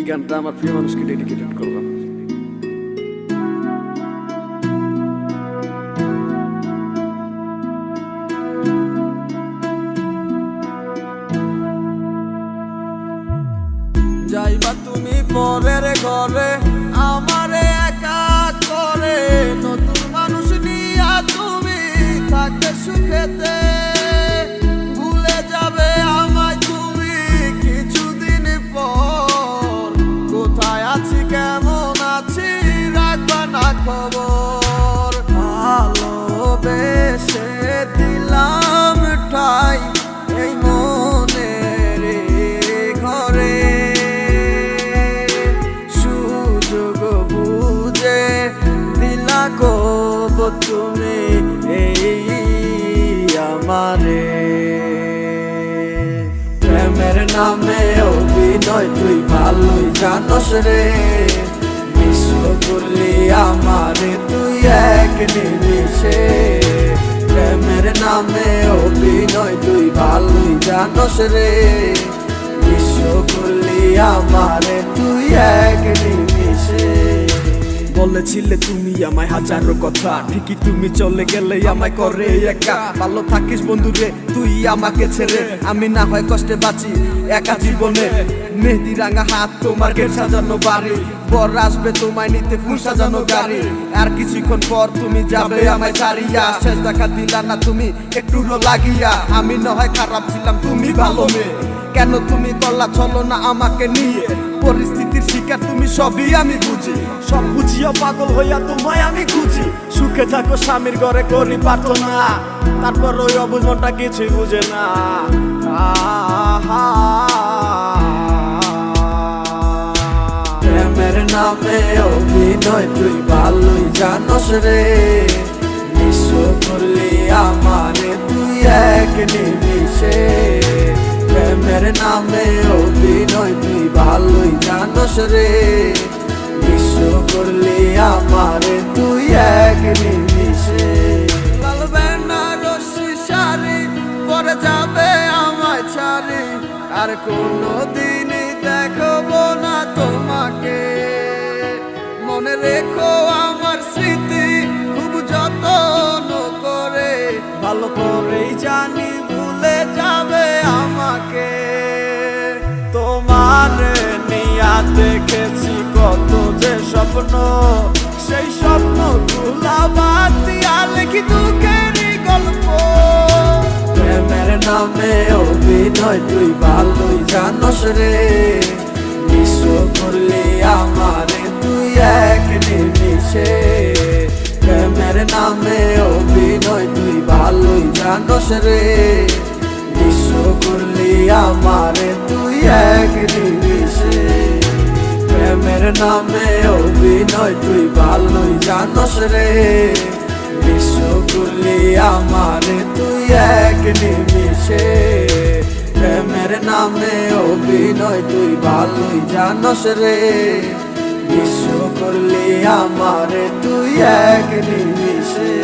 গানটা আমার প্রিয় মানুষকে ডেডিকেটেড করলাম। যাইবা তুমি পরের ঘরে আমারে একা করে, নতুন মানুষ নিয়া তুমি থাকতে সুখেতে, ভুলে যাবে আমায় তুমি কিছুদিন পর। কোথায় আছি কেমন আছি রাখবা না খবর, ভালোবেসে দিলাম ঠাই এই মনের ঘরে, সুযোগ বুঝে দিলা কব তুমি এই আমারে। প্রেমের নামে অভিনয় তুই ভালোই জানস রে, বিশ্ব করলি আমারে তুই এক নিমিষে। প্রেমের নামে অভিনয় তুই ভালোই জানস রে, বিশ্ব করলি আমারে তুই এক নিমিষে। বলেছিলে তুমি আমায় হাজারো কথা, ঠিকই তুমি চলে গেলে আমায় করে একা। ভালো থাকিস বন্ধুরে তুই আমাকে ছেড়ে, আমি না হয় কষ্টে বাঁচি একা জীবনে। মেহেদি রাঙা হাত তোমার গেট সাজানো বাড়ি, বর আসবে তোমায় নিতে ফুল সাজানো গাড়ি। আর কিছুক্ষণ পর তুমি যাবে আমায় ছাড়িয়া, শেষ দেখা দিলা না তুমি একটু লাগিয়া। আমি না হয় খারাপ ছিলাম তুমি ভালো মেয়ে, কেন তুমি করলা চলো না আমাকে নিয়ে। পরিস্থিতির শিকার তুমি সবই আমি বুঝি, সব বুঝিও পাগল হইয়া তোমায় আমি খুঁজি। সুখে থাকো স্বামীর ঘরে করি প্রার্থনা, তারপর ওই অবুঝ মনটা কিছুই বুঝে না। প্রেমের নামে অভিনয় তুই ভালোই জানস রে, বিশ্ব করলি আমারে তুই এক নিমিষে। প্রেমের নামে অভিনয় তুই ভালোই জানস রে, বিশ্ব করলি আমারে তুই এক নিমিষে। লাল বেনারসি শাড়ি পরে যাবে আমায় ছাড়ি, আর কোনোদিনই দেখবো না তোমাকে। মনে রেখো আমার স্মৃতি খুব যত্ন করে, ভালো করেই জানি ভুলে যাবে আমাকে। তোমার নিয়া দেখেছি কত যে স্বপ্ন, সেই স্বপ্ন গুলা বাদ দিয়া লিখি দুঃখেরই গল্প। প্রেমের নামে অভিনয় তুই ভালোই জানস রে, বিশ্ব করলি আমারে তুই এক নিমিষে। প্রেমের নামে অভিনয় তুই ভালোই জানস রে, বিশ্ব করলি আমারে তুই এক নিমিষে। প্রেমের নামে অভিনয় তুই ভালোই জানস রে, বিশ্ব করলি আমারে তুই এক নিমিষে। প্রেমের নামে অভিনয় তুই ভালোই জানস রে, বিশ্ব করলি আমারে তুই এক নিমিষে।